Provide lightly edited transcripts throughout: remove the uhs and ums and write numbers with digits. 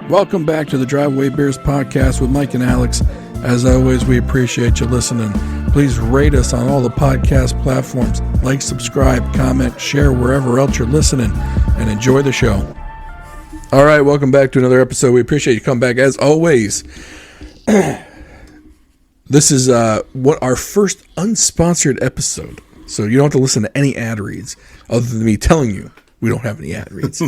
Welcome back to the Driveway Beers podcast with Mike and Alex. As always, we appreciate you listening. Please rate us on all the podcast platforms. Like, subscribe, comment, share wherever else you're listening, and enjoy the show. All right, welcome back to another episode. We appreciate you coming back as always. This is what our first unsponsored episode. So you don't have to listen to any ad reads other than me telling you we don't have any ad reads.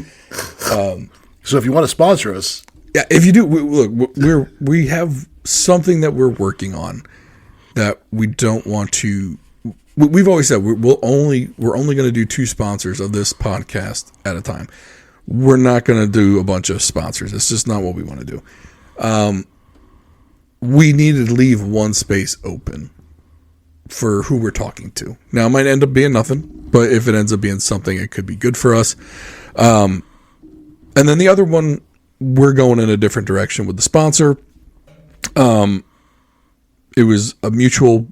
So if you want to sponsor us, yeah, if you do, we have something that we're working on that we don't want to. We've always said we're only going to do 2 sponsors of this podcast at a time. We're not going to do a bunch of sponsors. It's just not what we want to do. We need to leave one space open for who we're talking to. Now, it might end up being nothing, but if it ends up being something, it could be good for us. And then the other one, we're going in a different direction with the sponsor. It was a mutual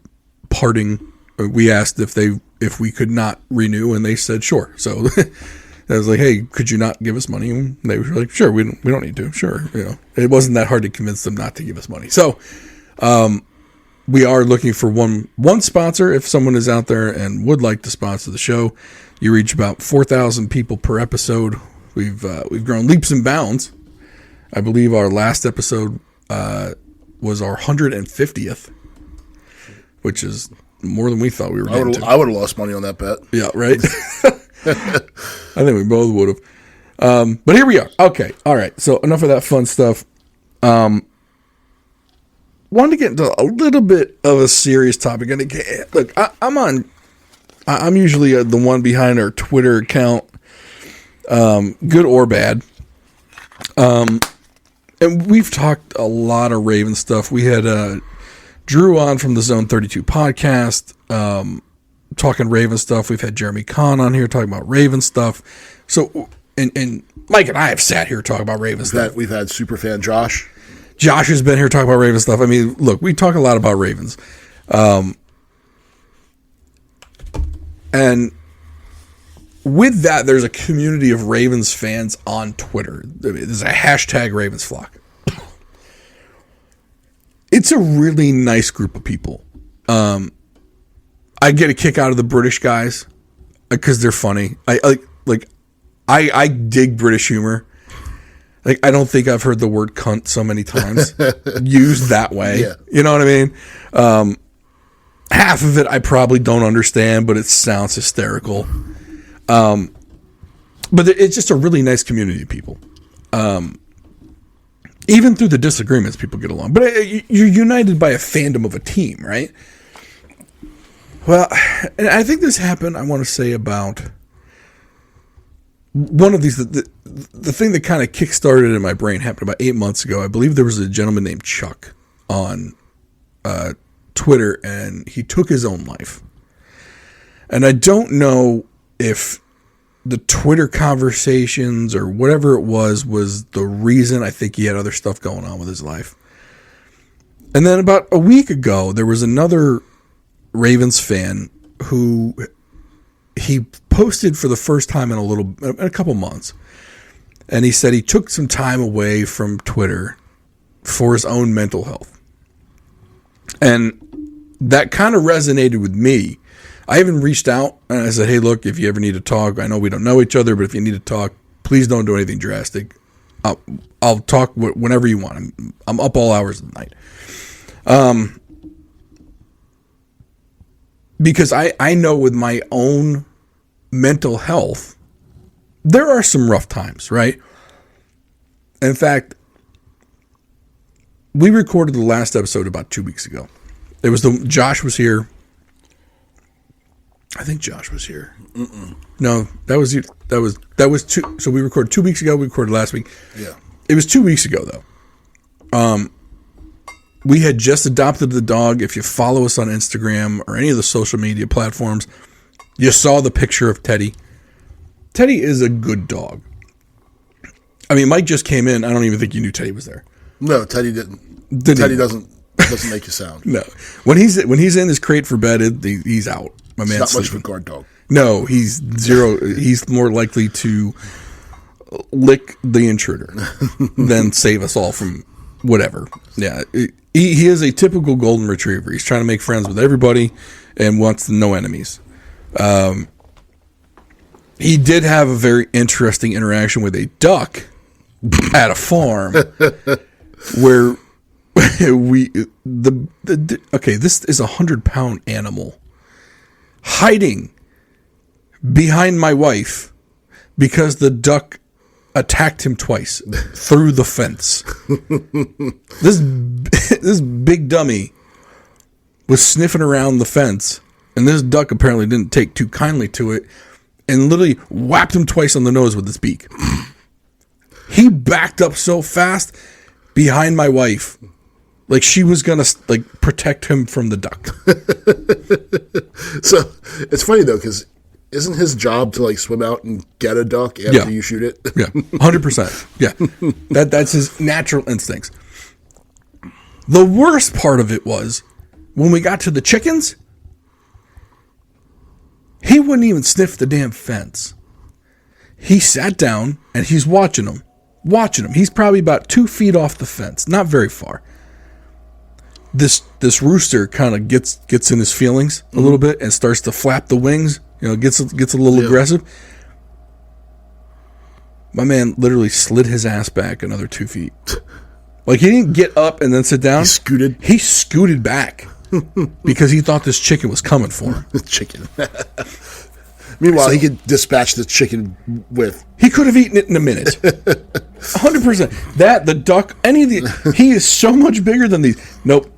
parting. We asked if we could not renew, and they said sure. So I was like, hey, could you not give us money? And they were like, sure, we don't need to. Sure. You know, it wasn't that hard to convince them not to give us money. So, we are looking for one sponsor. If someone is out there and would like to sponsor the show, you reach about 4,000 people per episode. We've grown leaps and bounds. I believe our last episode, was our 150th, which is more than we thought we were getting to. I would have lost money on that bet. Yeah, right? I think we both would have. But here we are. Okay. All right. So enough of that fun stuff. Wanted to get into a little bit of a serious topic. And look, I'm usually the one behind our Twitter account, good or bad. And we've talked a lot of Raven stuff. We had Drew on from the Zone 32 podcast, talking Raven stuff. We've had Jeremy Kahn on here talking about Raven stuff. So, and Mike and I have sat here talking about Raven stuff. We've had superfan Josh. Josh has been here talking about Raven stuff. I mean, look, we talk a lot about Ravens. And with that, there's a community of Ravens fans on Twitter. There's a hashtag Ravens flock. It's a really nice group of people. I get a kick out of the British guys because they're funny. I dig British humor. Like, I don't think I've heard the word cunt so many times used that way. Yeah. You know what I mean? Half of it I probably don't understand, but it sounds hysterical. But it's just a really nice community of people. Even through the disagreements, people get along. But you're united by a fandom of a team, right? Well, and I think this happened, I want to say, about one of these, the thing that kind of kick-started in my brain happened about 8 months ago. I believe there was a gentleman named Chuck on Twitter, and he took his own life. And I don't know if the Twitter conversations or whatever it was the reason. I think he had other stuff going on with his life. And then about a week ago, there was another Ravens fan who he posted for the first time in a couple months. And he said he took some time away from Twitter for his own mental health. And that kind of resonated with me. I even reached out and I said, hey, look, if you ever need to talk, I know we don't know each other, but if you need to talk, please don't do anything drastic. I'll talk whenever you want. I'm up all hours of the night. Because I know with my own mental health, there are some rough times, right? In fact, we recorded the last episode about 2 weeks ago. It was Josh was here. I think Josh was here. No, that was two. So we recorded 2 weeks ago. We recorded last week. Yeah. It was 2 weeks ago though. We had just adopted the dog. If you follow us on Instagram or any of the social media platforms, you saw the picture of Teddy. Teddy is a good dog. I mean, Mike just came in. I don't even think you knew Teddy was there. No, Teddy didn't. Teddy doesn't make you sound. No, when he's in his crate for bed, he's out. My man's not much of a guard dog. No, he's zero. He's more likely to lick the intruder than save us all from whatever. Yeah, he is a typical golden retriever. He's trying to make friends with everybody and wants no enemies. He did have a very interesting interaction with a duck at a farm where this is a 100-pound animal hiding behind my wife because the duck attacked him twice through the fence. This big dummy was sniffing around the fence, and this duck apparently didn't take too kindly to it and literally whacked him twice on the nose with his beak. He backed up so fast behind my wife, like she was gonna protect him from the duck. So it's funny though, because isn't his job to swim out and get a duck after you shoot it? Yeah, 100%. Yeah, that's his natural instincts. The worst part of it was when we got to the chickens, he wouldn't even sniff the damn fence. He sat down and he's watching them. He's probably about 2 feet off the fence, not very far. This rooster kind of gets in his feelings a little bit and starts to flap the wings. Gets a little aggressive. My man literally slid his ass back another 2 feet. He didn't get up and then sit down. He scooted back because he thought this chicken was coming for him. The chicken. Meanwhile, he could dispatch the chicken with. He could have eaten it in a minute. 100%. The duck, he is so much bigger than these. Nope.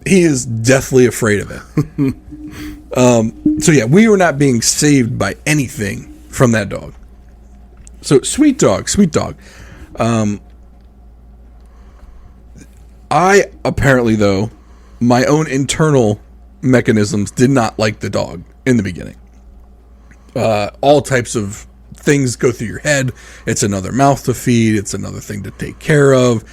He is deathly afraid of it. So yeah, we were not being saved by anything from that dog. So sweet dog. I apparently, though, my own internal mechanisms did not like the dog in the beginning. All types of things go through your head. It's another mouth to feed. It's another thing to take care of.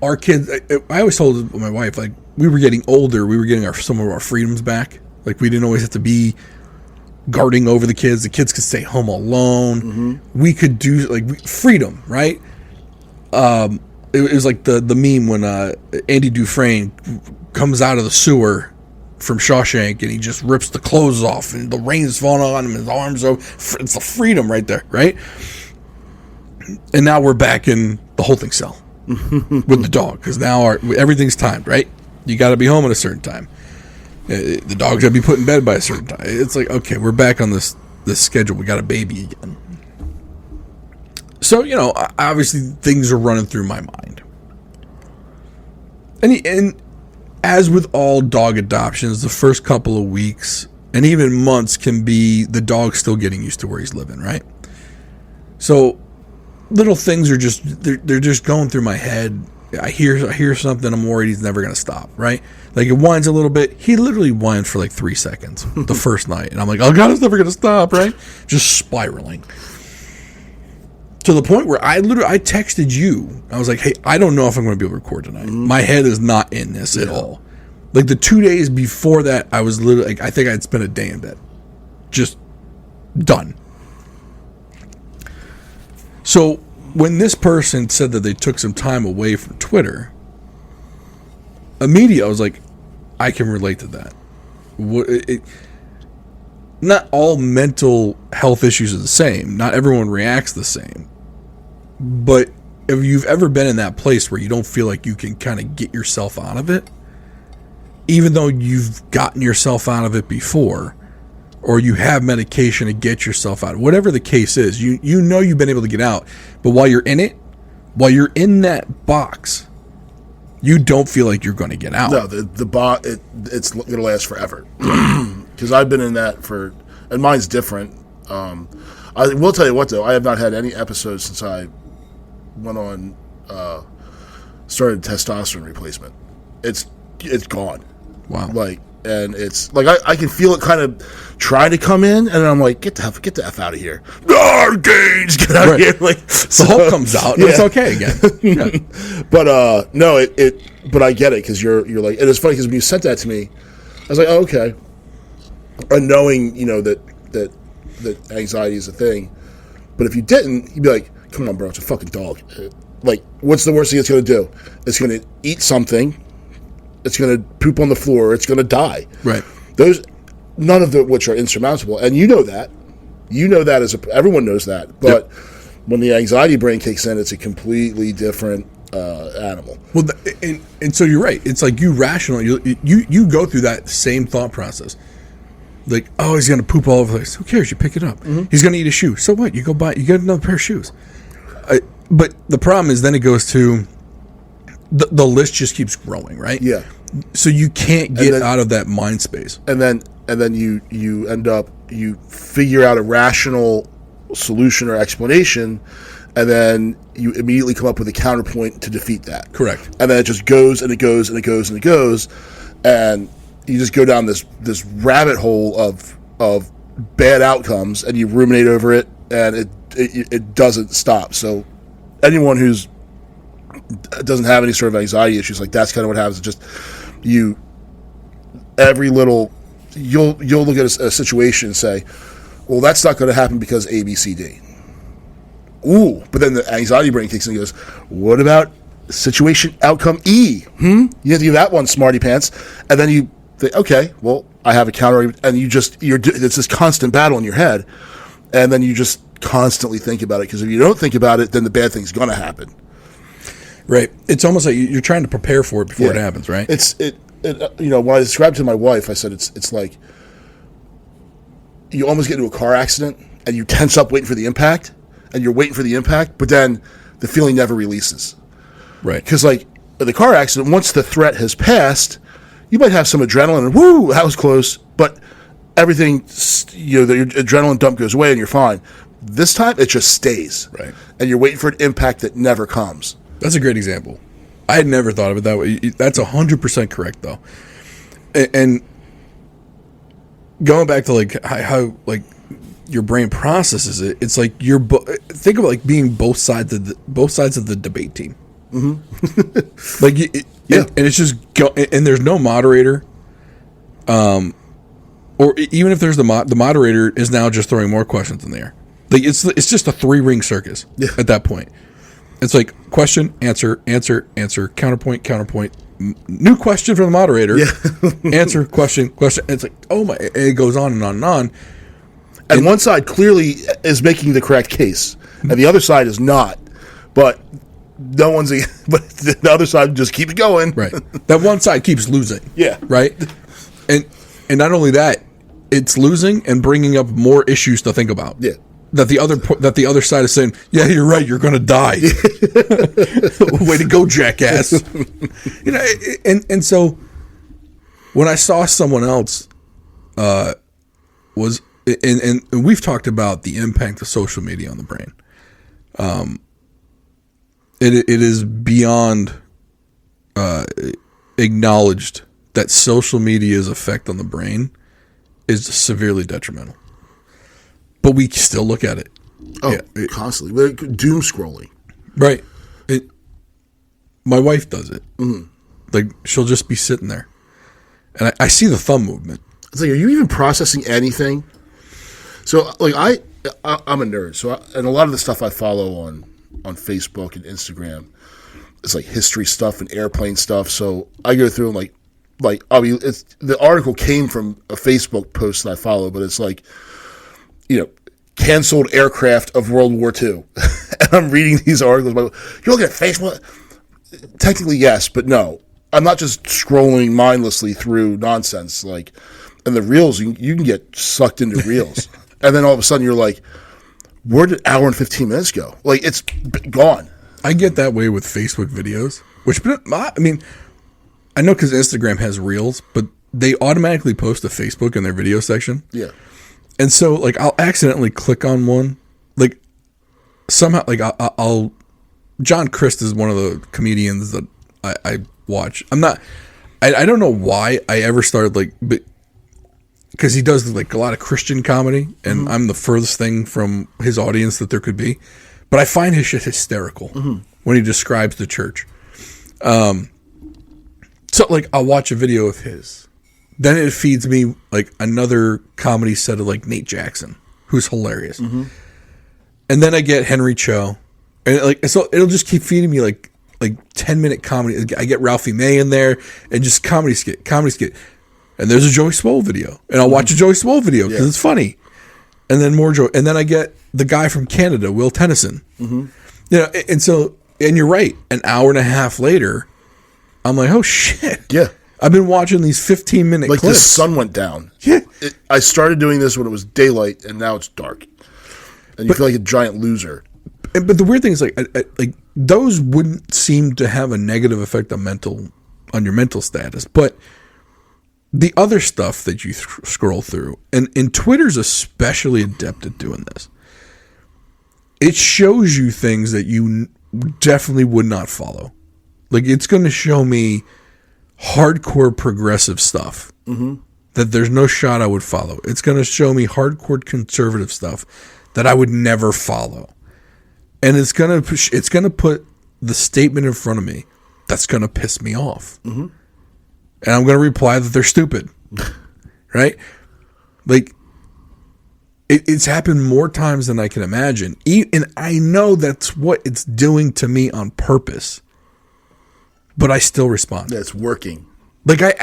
Our kids, I always told my wife, we were getting older. We were getting some of our freedoms back. We didn't always have to be guarding over the kids. The kids could stay home alone. Mm-hmm. We could do freedom, right? It was like the meme when Andy Dufresne comes out of the sewer from Shawshank and he just rips the clothes off and the rain's falling on him, his arms are. It's the freedom right there, right? And now we're back in the holding cell with the dog because now everything's timed, right? You got to be home at a certain time. The dog's got to be put in bed by a certain time. It's okay, we're back on this schedule. We got a baby again. So, obviously things are running through my mind. And as with all dog adoptions, the first couple of weeks and even months can be the dog still getting used to where he's living, right? So little things are they're just going through my head. I hear something, I'm worried he's never going to stop, right? It whines a little bit. He literally whined for 3 seconds the first night. And I'm like, oh God, it's never going to stop, right? Just spiraling. To the point where I texted you. I was like, hey, I don't know if I'm going to be able to record tonight. Mm-hmm. My head is not in this at all. The 2 days before that, I was literally, I think I'd spent a day in bed. Just done. So when this person said that they took some time away from Twitter, immediately I was like, I can relate to that. Not all mental health issues are the same. Not everyone reacts the same. But if you've ever been in that place where you don't feel like you can kind of get yourself out of it, even though you've gotten yourself out of it before, or you have medication to get yourself out, whatever the case is, you know you've been able to get out. But while you're in it, while you're in that box, you don't feel like you're going to get out. No, the box, it's going to last forever. Because I've been in that and mine's different. I will tell you what, though, I have not had any episodes since I went on, started testosterone replacement. It's gone. Wow. And it's I can feel it kind of try to come in, and I'm like, get the F out of here. Gains, get out of here. The Hulk comes out, and it's okay again. Yeah. But no, but I get it, because you're like, and it's funny because when you sent that to me, I was like, oh, okay. And knowing, that anxiety is a thing, But if you didn't, you'd be like, come on, bro, it's a fucking dog. Like, what's the worst thing it's going to do? It's going to eat something. It's going to poop on the floor. It's going to die. Right. None of which are insurmountable. And you know that. You know that everyone knows that. But when the anxiety brain kicks in, it's a completely different animal. Well, and so you're right. It's like you go through that same thought process. Like, oh, he's going to poop all over the place. Who cares? You pick it up. Mm-hmm. He's going to eat a shoe. So what? You go buy, you get another pair of shoes. But the problem is then it goes to the list just keeps growing, right? Yeah. So you can't get out of that mind space. And then you end up, you figure out a rational solution or explanation, and then you immediately come up with a counterpoint to defeat that. Correct. And then it just goes and it goes and it goes and it goes, and you just go down this rabbit hole of bad outcomes, and you ruminate over it, and it doesn't stop. So anyone who's doesn't have any sort of anxiety issues, like that's kind of what happens. It's just you'll look at a situation and say, well, that's not going to happen because A, B, C, D. Ooh, but then the anxiety brain kicks in and goes, what about situation outcome E? You have to do that one, smarty pants. And then you think, okay, well, I have a counter, and it's this constant battle in your head, and then you just constantly think about it, because if you don't think about it, then the bad thing's going to happen. Right. It's almost like you're trying to prepare for it before it happens, right? When I described it to my wife, I said it's like you almost get into a car accident and you tense up waiting for the impact, and you're waiting for the impact, but then the feeling never releases. Right. Because like the car accident, once the threat has passed, you might have some adrenaline and woo, that was close, but everything, the adrenaline dump goes away and you're fine. This time it just stays. Right. And you're waiting for an impact that never comes. That's a great example. I had never thought of it that way. That's 100% correct, though. And going back to like how like your brain processes it, it's like think of it like being both sides of the debate team. Mm-hmm. And it's just and there's no moderator, or even if there's the moderator is now just throwing more questions in the air. Like it's just a 3-ring circus at that point. It's like question, answer, answer, answer, counterpoint, counterpoint, new question from the moderator, answer, question, question. And it's like, oh my, and it goes on and on and on. And one side clearly is making the correct case, and the other side is not. But but the other side just keeps going. Right. That one side keeps losing. Yeah. Right. And not only that, it's losing and bringing up more issues to think about. Yeah. That the other side is saying, yeah, you're right, you're going to die. Way to go, jackass. And so when I saw someone else was, and we've talked about the impact of social media on the brain. It is beyond acknowledged that social media's effect on the brain is severely detrimental. But we still look at it. Oh, constantly. We're doom scrolling. Right. My wife does it. Mm-hmm. Like, she'll just be sitting there. And I see the thumb movement. It's like, are you even processing anything? So, like, I'm a nerd. So, and a lot of the stuff I follow on Facebook and Instagram, it's like history stuff and airplane stuff. So, I go through and the article came from a Facebook post that I follow, but it's like, canceled aircraft of World War II. And I'm reading these articles. You're looking at Facebook? Technically, yes, but no. I'm not just scrolling mindlessly through nonsense. Like, and the reels, you can get sucked into reels. And then all of a sudden you're like, where did hour and 15 minutes go? Like, it's gone. I get that way with Facebook videos, I know because Instagram has reels, but they automatically post to Facebook in their video section. Yeah. And so, like, I'll accidentally click on one. Like, somehow, like, I'll John Crist is one of the comedians that I watch. I don't know why I ever started, like, because he does, like, a lot of Christian comedy, and I'm the furthest thing from his audience that there could be. But I find his shit hysterical when he describes the church. So, like, I'll watch a video of his. Then it feeds me like another comedy set of like Nate Jackson, who's hilarious. Mm-hmm. And then I get Henry Cho, and so it'll just keep feeding me like 10-minute comedy. I get Ralphie May in there, and just comedy skit. And there's a Joey Swoll video, and I'll watch a Joey Swoll video because it's funny. And then more Joey, and then I get the guy from Canada, Will Tennyson. Mm-hmm. You know, and you're right. An hour and a half later, I'm like, oh shit. Yeah. I've been watching these 15-minute clips. Like the sun went down. Yeah. I started doing this when it was daylight, and now it's dark. And you feel like a giant loser. But the weird thing is, like those wouldn't seem to have a negative effect on your mental status. But the other stuff that you scroll through, and Twitter's especially adept at doing this, it shows you things that you definitely would not follow. Like, it's going to show me hardcore progressive stuff that there's no shot I would follow. It's going to show me hardcore conservative stuff that I would never follow. And it's going to put the statement in front of me that's going to piss me off. Mm-hmm. And I'm going to reply that they're stupid. Right? Like, it's happened more times than I can imagine. And I know that's what it's doing to me on purpose. But I still respond. Yeah, it's working. Like I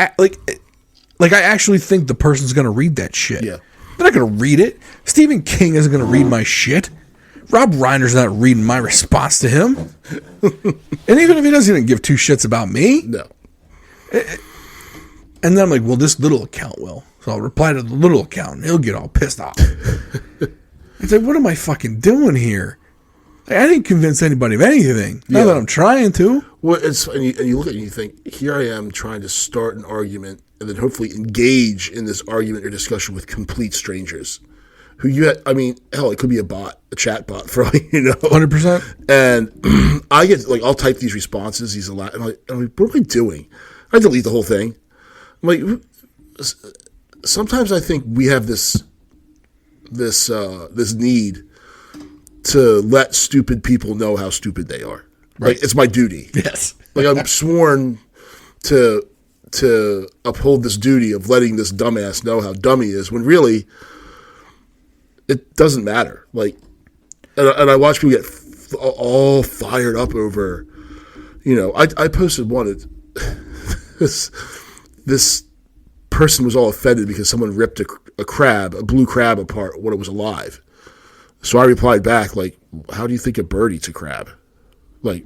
actually think the person's going to read that shit. Yeah. They're not going to read it. Stephen King isn't going to read my shit. Rob Reiner's not reading my response to him. And even if he doesn't even give two shits about me. No. And then I'm like, well, this little account will. So I'll reply to the little account and he'll get all pissed off. It's like, what am I fucking doing here? Like, I didn't convince anybody of anything. Not that I'm trying to. Well, and you look at it and you think, here I am trying to start an argument and then hopefully engage in this argument or discussion with complete strangers. Who hell, it could be a bot, a chat bot for all you know. 100%. And I get, like, I'll type these responses, and I'm like, what am I doing? I delete the whole thing. I'm like, sometimes I think we have this need to let stupid people know how stupid they are. Right. Like, it's my duty. Yes. Like, I'm sworn to uphold this duty of letting this dumbass know how dumb he is, when really it doesn't matter. Like, and I watch people get all fired up over, you know, I posted one. This person was all offended because someone ripped a blue crab apart when it was alive. So I replied back, like, how do you think a bird eats a crab? Like,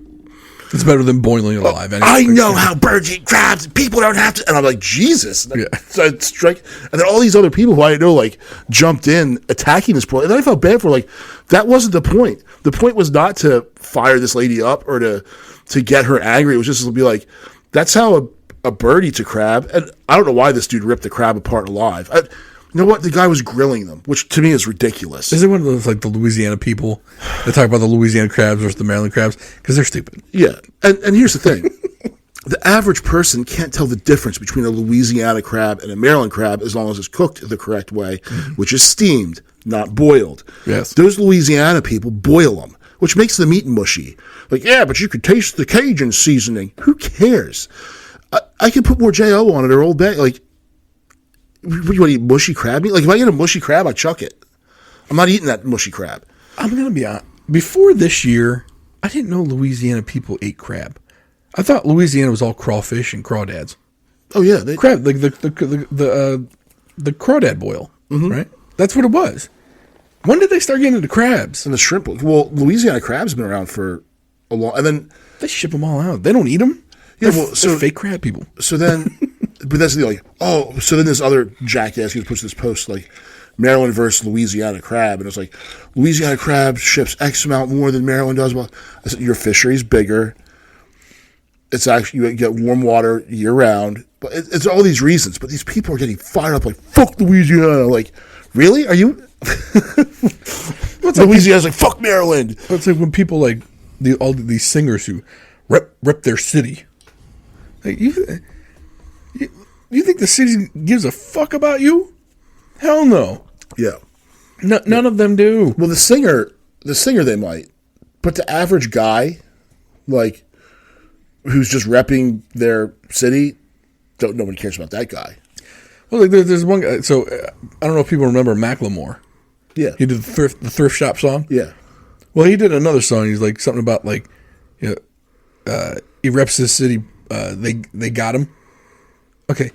it's better than boiling it alive. I know how birds eat crabs. People don't have to. And I'm like, Jesus. And so I'd strike. And then all these other people who I know, like, jumped in attacking this point. And then I felt bad for, like, that wasn't the point. The point was not to fire this lady up or to get her angry. It was just to be like, that's how a bird eats a crab. And I don't know why this dude ripped the crab apart alive. You know what? The guy was grilling them, which to me is ridiculous. Is it one of those, like, the Louisiana people that talk about the Louisiana crabs versus the Maryland crabs? Because they're stupid. Yeah. And here's the thing. The average person can't tell the difference between a Louisiana crab and a Maryland crab as long as it's cooked the correct way, which is steamed, not boiled. Yes. Those Louisiana people boil them, which makes the meat mushy. Like, yeah, but you could taste the Cajun seasoning. Who cares? I could put more J.O. on it or Old Bay. Like, what do you want to eat, mushy crab meat? Like, if I get a mushy crab, I chuck it. I'm not eating that mushy crab. I'm going to be honest. Before this year, I didn't know Louisiana people ate crab. I thought Louisiana was all crawfish and crawdads. Oh, yeah. Crab, like the crawdad boil, right? That's what it was. When did they start getting into crabs? And the shrimp. Well, Louisiana crabs have been around for a long... And then... They ship them all out. They don't eat them. Yeah, they're fake crab people. So then... But that's the deal. Like, oh, so then this other jackass puts this post, like, Maryland versus Louisiana crab. And it's like, Louisiana crab ships X amount more than Maryland does. Well, I said, your fishery's bigger. It's actually, you get warm water year round. But it's all these reasons. But these people are getting fired up like, fuck Louisiana. Like, really? Are you? Louisiana's like, fuck Maryland. It's like when people like, all these singers who rep their city. Like, you think the city gives a fuck about you? Hell no. Yeah. None of them do. Well, the singer they might, but the average guy, like, who's just repping their city, nobody cares about that guy. Well, like, there's one guy. So I don't know if people remember Macklemore. Yeah. He did the thrift shop song. Yeah. Well, he did another song. He's like something about like, you know, he reps his city. They got him. Okay,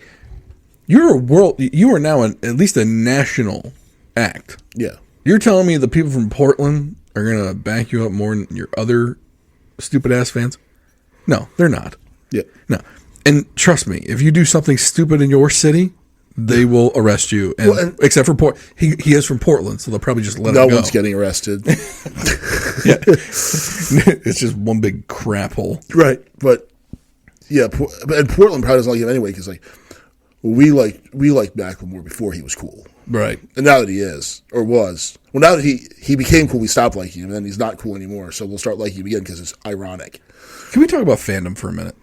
you're a world. You are now at least a national act. Yeah. You're telling me the people from Portland are gonna back you up more than your other stupid ass fans? No, they're not. Yeah. No, and trust me, if you do something stupid in your city, they will arrest you. And except for he is from Portland, so they'll probably just let him go. No one's getting arrested. Yeah, it's just one big crap hole. Right, but yeah, and Portland probably doesn't like him anyway because like we liked Macklemore before he was cool, Right. and now that he is or was, well, now that he became cool, we stopped liking him, and then he's not cool anymore. So we'll start liking him again because it's ironic. Can we talk about fandom for a minute?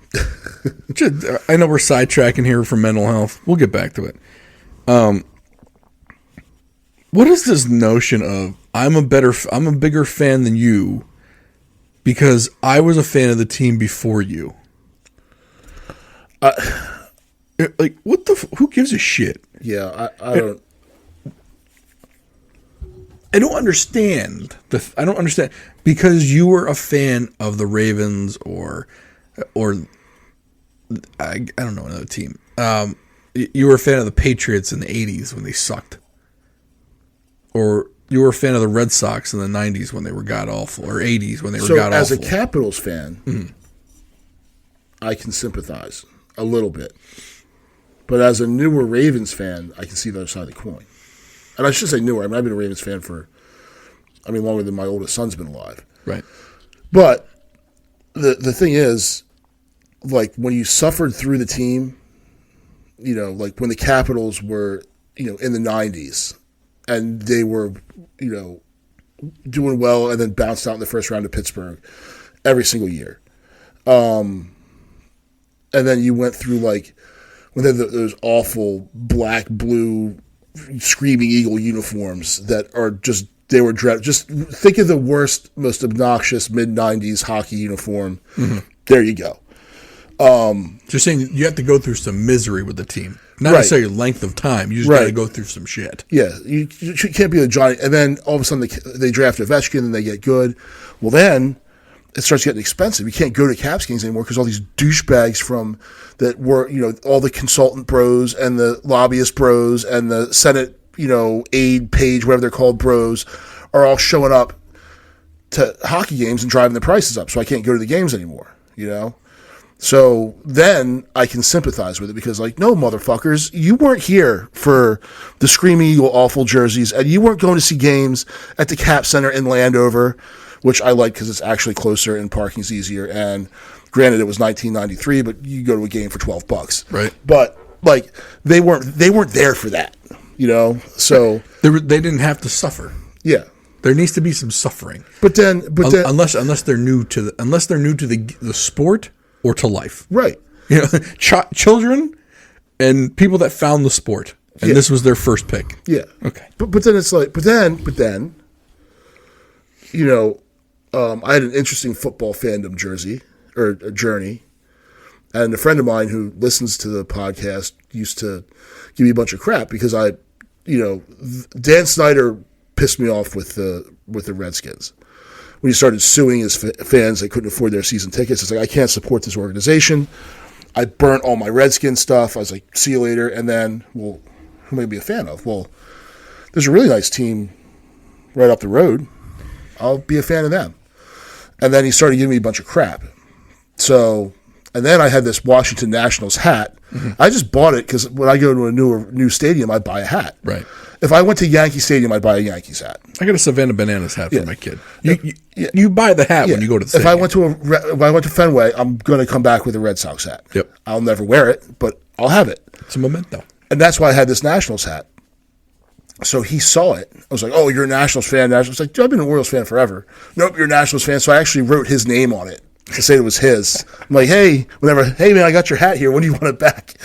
I know we're sidetracking here for mental health. We'll get back to it. What is this notion of I'm a bigger fan than you because I was a fan of the team before you? Like what who gives a shit? Yeah, I don't. I don't understand I don't understand because you were a fan of the Ravens or I don't know another team. You were a fan of the Patriots in the 80s when they sucked. Or you were a fan of the Red Sox in the 90s when they were god-awful, or 80s when they were god-awful. So as a Capitals fan, I can sympathize a little bit. But as a newer Ravens fan, I can see the other side of the coin. And I should say newer. I mean, I've been a Ravens fan for, longer than my oldest son's been alive. Right. But the thing is, like, when you suffered through the team, like when the Capitals were, in the 90s, and they were, doing well and then bounced out in the first round of Pittsburgh every single year. And then you went through, like, when they had those awful black, blue, Screaming Eagle uniforms that are just, they were just think of the worst, most obnoxious mid-90s hockey uniform. Mm-hmm. There you go. Just saying you have to go through some misery with the team. Not Right. necessarily length of time. You just got to go through some shit. Yeah, you can't be the Johnny. And then all of a sudden they draft Ovechkin and they get good. Well, then it starts getting expensive. You can't go to Caps games anymore because all these douchebags that were, all the consultant bros and the lobbyist bros and the Senate, aide page, whatever they're called, bros, are all showing up to hockey games and driving the prices up. So I can't go to the games anymore, So then I can sympathize with it because, like, no, motherfuckers, you weren't here for the Screaming Eagle awful jerseys, and you weren't going to see games at the Cap Center in Landover, which I like because it's actually closer and parking's easier. And granted, it was 1993, but you go to a game for $12, right? But like, they weren't there for that, So they didn't have to suffer. Yeah. There needs to be some suffering. But then unless they're new to the sport. Or to life, right? Children and people that found the sport, and this was their first pick. Yeah, okay. But then it's like, but then, I had an interesting football fandom journey, and a friend of mine who listens to the podcast used to give me a bunch of crap because Dan Snyder pissed me off with the Redskins. When he started suing his fans that couldn't afford their season tickets, it's like, I can't support this organization. I burnt all my Redskin stuff. I was like, see you later. And then, well, who am I going to be a fan of? Well, there's a really nice team right up the road. I'll be a fan of them. And then he started giving me a bunch of crap. So, and then I had this Washington Nationals hat. Mm-hmm. I just bought it because when I go to a new stadium, I buy a hat. Right. If I went to Yankee Stadium, I'd buy a Yankees hat. I got a Savannah Bananas hat for my kid. You buy the hat when you go to the stadium. If I went to Fenway, I'm going to come back with a Red Sox hat. Yep. I'll never wear it, but I'll have it. It's a memento. And that's why I had this Nationals hat. So he saw it. I was like, "Oh, you're a Nationals fan." I was like, "Dude, I've been an Orioles fan forever." Nope, you're a Nationals fan. So I actually wrote his name on it to say it was his. I'm like, "Hey, hey man, I got your hat here. When do you want it back?"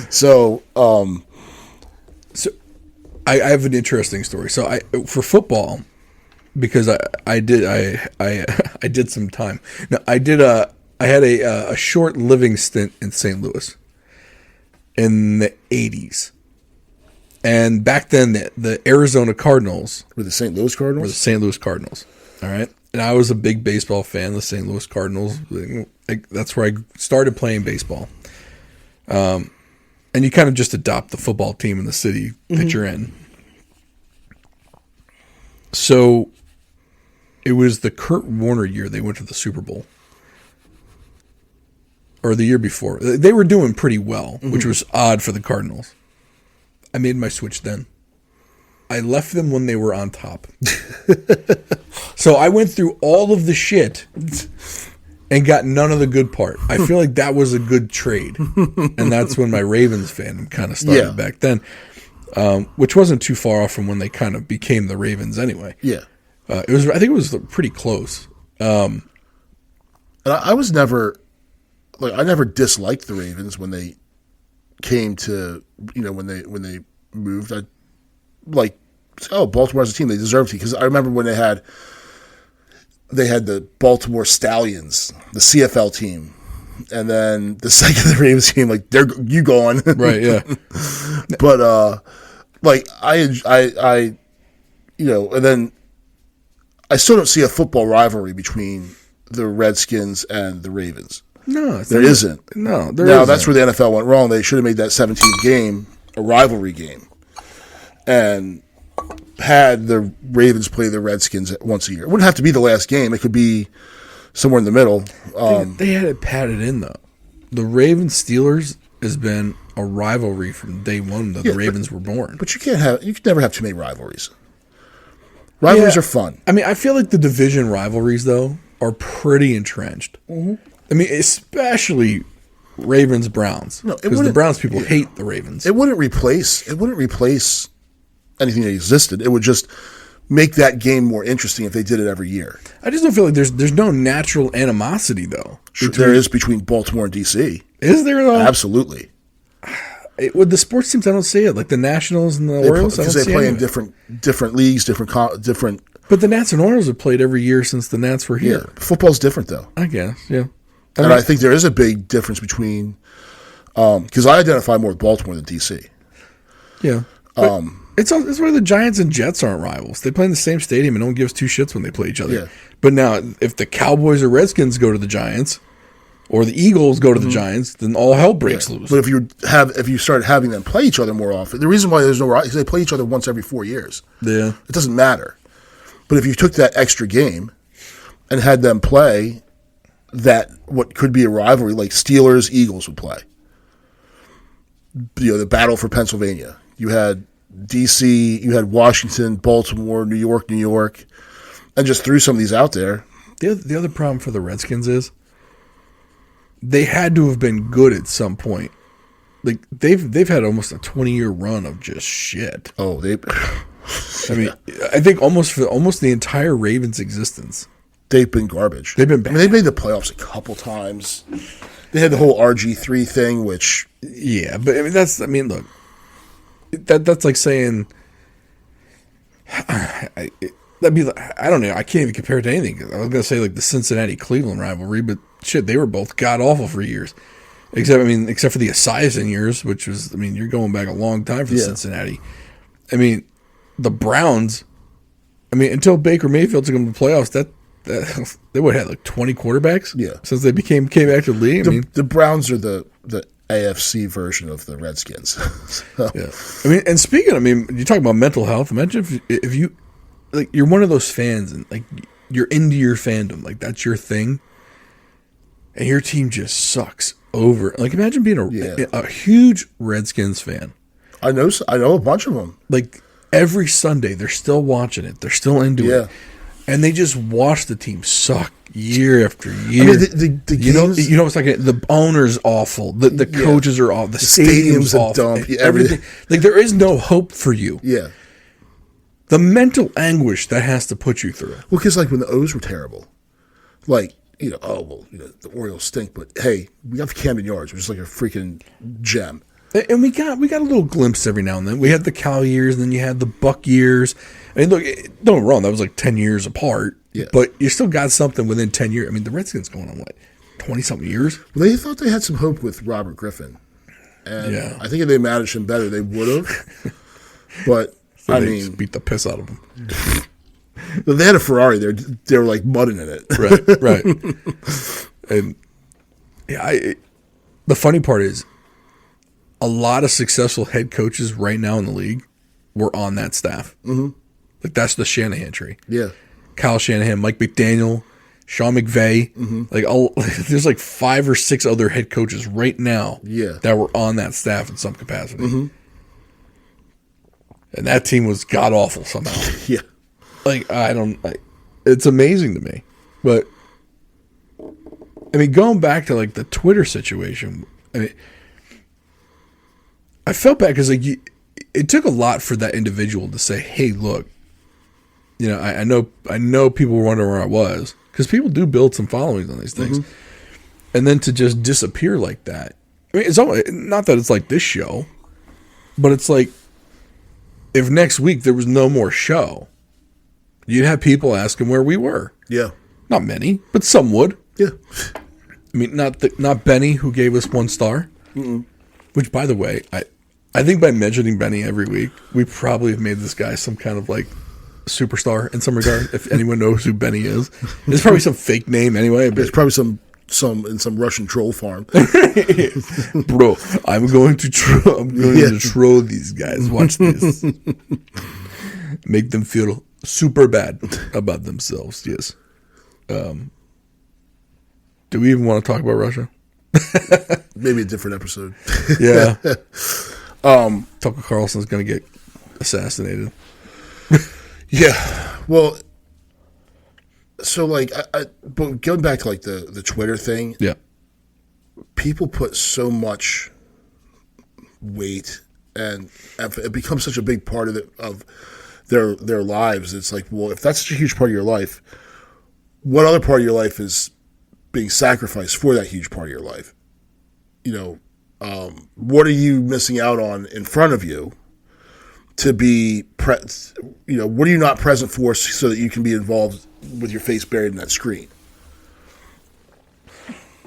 So, I have an interesting story. So for football, because I did some time. Now I had a short living stint in St. Louis in the 80s. And back then the Arizona Cardinals were the St. Louis Cardinals. All right. and I was a big baseball fan, the St. Louis Cardinals. That's where I started playing baseball. And you kind of just adopt the football team in the city that you're in. So it was the Kurt Warner year they went to the Super Bowl. Or the year before. They were doing pretty well, which was odd for the Cardinals. I made my switch then. I left them when they were on top. So I went through all of the shit and got none of the good part. I feel like that was a good trade. And that's when my Ravens fandom kind of started back then, which wasn't too far off from when they kind of became the Ravens anyway. Yeah. I think it was pretty close. And I was never, I never disliked the Ravens when they came to, when they moved. Baltimore as a team, they deserved to. Because I remember when they had the Baltimore Stallions, the CFL team, and then the second the Ravens team, you going right? Yeah. But and then I still don't see a football rivalry between the Redskins and the Ravens. No, there isn't. No, there now isn't. That's where the NFL went wrong. They should have made that 17th game a rivalry game, and had the Ravens play the Redskins once a year. It wouldn't have to be the last game. It could be somewhere in the middle. They had it padded in, though. The Ravens-Steelers has been a rivalry from day one that the Ravens were born. But you can never have too many rivalries. Rivalries are fun. I mean, I feel like the division rivalries, though, are pretty entrenched. Mm-hmm. I mean, especially Ravens-Browns. Because the Browns people hate the Ravens. It wouldn't replace anything that existed. It would just make that game more interesting if they did it every year. I just don't feel like there's no natural animosity, though. There is between Baltimore and D.C. Is there, though? Absolutely. With the sports teams, I don't see it. Like the Nationals and the Orioles, because they play in different leagues, different. But the Nats and Orioles have played every year since the Nats were here. Yeah, football's different, though. I guess, yeah. I think there is a big difference between because I identify more with Baltimore than D.C. Yeah. It's why the Giants and Jets aren't rivals. They play in the same stadium and no one gives two shits when they play each other. Yeah. But now, if the Cowboys or Redskins go to the Giants, or the Eagles go to the Giants, then all hell breaks loose. But if you start having them play each other more often, the reason why there's no rivalry is they play each other once every 4 years. Yeah. It doesn't matter. But if you took that extra game and had them play what could be a rivalry, like Steelers, Eagles would play. The battle for Pennsylvania. You had D.C., you had Washington, Baltimore, New York, and just threw some of these out there. The other problem for the Redskins is they had to have been good at some point. Like they've had almost a 20-year run of just shit. Oh, I mean, I think almost the entire Ravens' existence, they've been garbage. They've been bad. I mean, they made the playoffs a couple times. They had the whole RG3 thing, which but I mean, look, that's like saying that'd be I don't know. I can't even compare it to anything. I was gonna say like the Cincinnati-Cleveland rivalry, but shit, they were both god awful for years. Except for the Esiason years, which was, you're going back a long time for Cincinnati. The Browns, until Baker Mayfield took them to the playoffs, that they would have had like 20 quarterbacks since they came back to the league. The Browns are the AFC version of the Redskins. Yeah. And speaking, you talk about mental health. Imagine if you, like, you're one of those fans and like you're into your fandom, like that's your thing, and your team just sucks over. Like, imagine being a huge Redskins fan. I know a bunch of them. Like every Sunday, they're still watching it. They're still into it, and they just watch the team suck year after year. The games, it's like the owner's awful. The coaches are awful. The stadium's awful. Dump. Everything. Like there is no hope for you. Yeah. The mental anguish that has to put you through. Well, because like when the O's were terrible, like the Orioles stink, but hey, we got the Camden Yards, which is like a freaking gem. And we got a little glimpse every now and then. We had the Cal years, and then you had the Buck years. Look, don't get me wrong, that was like 10 years apart. Yeah. But you still got something within 10 years. The Redskins going on, 20-something years? Well, they thought they had some hope with Robert Griffin. And I think if they managed him better, they would have. But, Just beat the piss out of him. They had a Ferrari. They were like mudding in it. Right. And yeah, the funny part is a lot of successful head coaches right now in the league were on that staff. Mm-hmm. Like that's the Shanahan tree. Yeah. Kyle Shanahan, Mike McDaniel, Sean McVay. Mm-hmm. There's like 5 or 6 other head coaches right now that were on that staff in some capacity. Mm-hmm. And that team was god awful somehow. Yeah. Like, it's amazing to me. But, I mean, going back to like the Twitter situation, I mean, I felt bad because like it took a lot for that individual to say, "Hey, look, you know, I know people were wondering where I was," because people do build some followings on these things, and then to just disappear like that. I mean, it's not that it's like this show, but it's like if next week there was no more show, you'd have people asking where we were. Yeah, not many, but some would. Yeah, I mean, not Benny, who gave us 1 star. Mm-mm. Which, by the way, I think by mentioning Benny every week, we probably have made this guy some kind of like superstar in some regard. If anyone knows who Benny is, it's probably some fake name anyway. But it's probably some in some Russian troll farm. Bro, I'm going to troll these guys. Watch this. Make them feel super bad about themselves. Yes. Do we even want to talk about Russia? Maybe a different episode. Yeah. Tucker Carlson's going to get assassinated. Yeah. Well, so like, but going back to like the Twitter thing. Yeah. People put so much weight, and it becomes such a big part of their lives. It's like, well, if that's such a huge part of your life, what other part of your life is being sacrificed for that huge part of your life? You know, what are you missing out on in front of you to be, what are you not present for so that you can be involved with your face buried in that screen?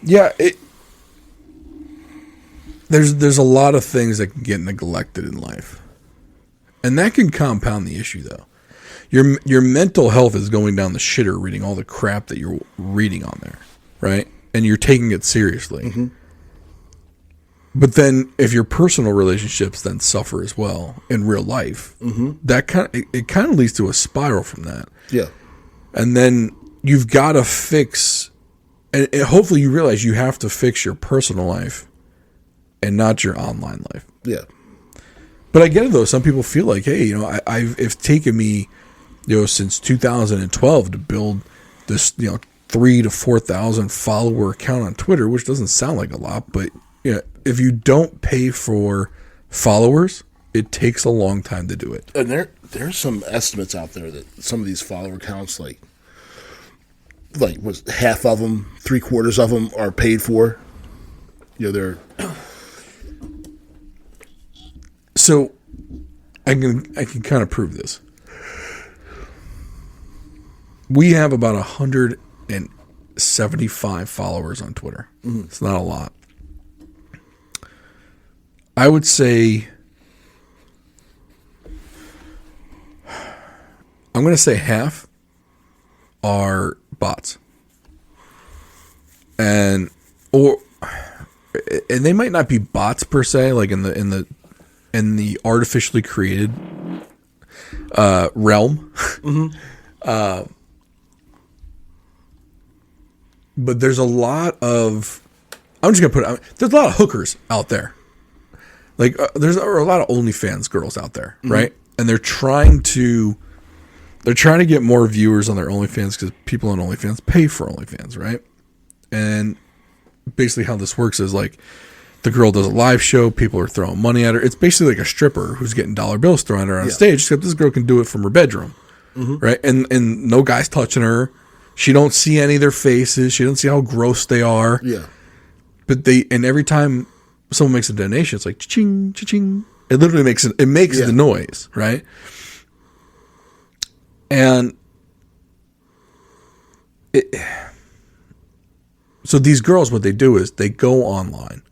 Yeah, there's a lot of things that can get neglected in life, and that can compound the issue though. Your mental health is going down the shitter reading all the crap that you're reading on there, right? And you're taking it seriously. Mm-hmm. But then if your personal relationships then suffer as well in real life, that kind of leads to a spiral from that. Yeah. And then you've got to fix, and hopefully you realize you have to fix your personal life and not your online life. Yeah. But I get it though. Some people feel like, hey, you know, it's taken me, you know, since 2012 to build this, you know, 3,000 to 4,000 follower account on Twitter, which doesn't sound like a lot, but you know, if you don't pay for followers, it takes a long time to do it. And there's some estimates out there that some of these follower counts, like was half of them, 3/4 of them are paid for. You know, they're. So, I can kind of prove this. We have about 175 followers on Twitter. Mm-hmm. It's not a lot. I would say, I'm going to say half are bots, and they might not be bots per se, like in the artificially created realm. Mm-hmm. But there's a lot of, I'm just going to put it, there's a lot of hookers out there. Like, there's a lot of OnlyFans girls out there, right? Mm-hmm. And they're trying to get more viewers on their OnlyFans because people on OnlyFans pay for OnlyFans, right? And basically how this works is like the girl does a live show, people are throwing money at her. It's basically like a stripper who's getting dollar bills thrown at her on stage, except this girl can do it from her bedroom, right? And no guy's touching her. She don't see any of their faces. She doesn't see how gross they are. Yeah. But and every time someone makes a donation, it's like cha-ching, cha-ching. It literally makes the noise, right? And so these girls, what they do is they go online,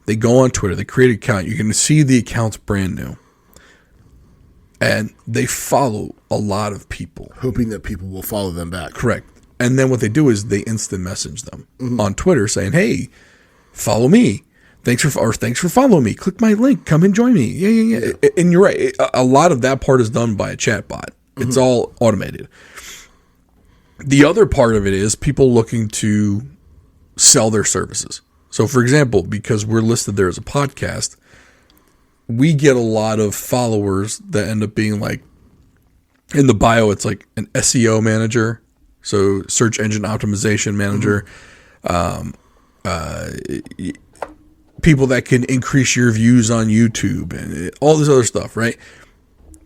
they go on Twitter, they create an account. You can see the account's brand new, and they follow a lot of people. Hoping that people will follow them back. Correct. And then what they do is they instant message them on Twitter saying, "Hey, follow me. Thanks for following me. Click my link. Come and join me." Yeah. And you're right. A lot of that part is done by a chat bot. It's all automated. The other part of it is people looking to sell their services. So, for example, because we're listed there as a podcast, we get a lot of followers that end up being like, in the bio, it's like an SEO manager, so search engine optimization manager, people that can increase your views on YouTube and all this other stuff, right?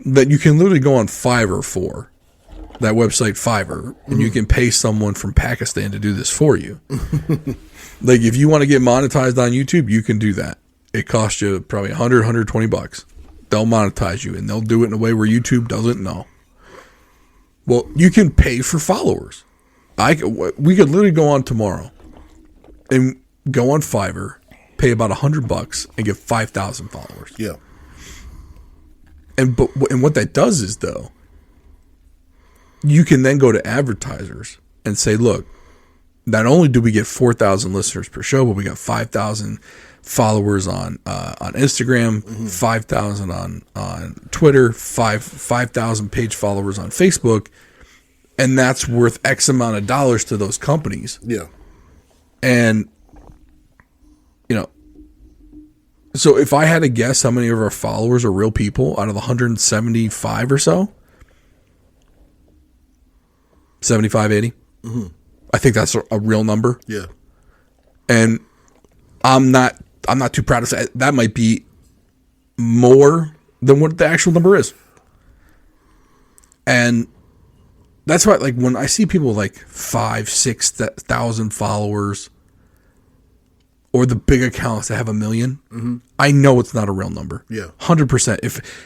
That you can literally go on Fiverr for, that website Fiverr, and you can pay someone from Pakistan to do this for you. Like if you want to get monetized on YouTube, you can do that. It costs you probably $100, $120. They'll monetize you, and they'll do it in a way where YouTube doesn't know. Well, you can pay for followers. We could literally go on tomorrow and go on Fiverr, pay about $100 and get 5,000 followers. Yeah. And what that does is, though, you can then go to advertisers and say, look, not only do we get 4,000 listeners per show, but we got 5,000 followers on Instagram, 5,000 on Twitter, 5,000 page followers on Facebook, and that's worth X amount of dollars to those companies. Yeah. And, so if I had to guess how many of our followers are real people out of the 175 or so, 75, 80, I think that's a real number. Yeah. And I'm not too proud to say that might be more than what the actual number is. And that's why, like, when I see people with like 5,000, 6,000 followers, or the big accounts that have 1 million, I know it's not a real number. Yeah. 100%.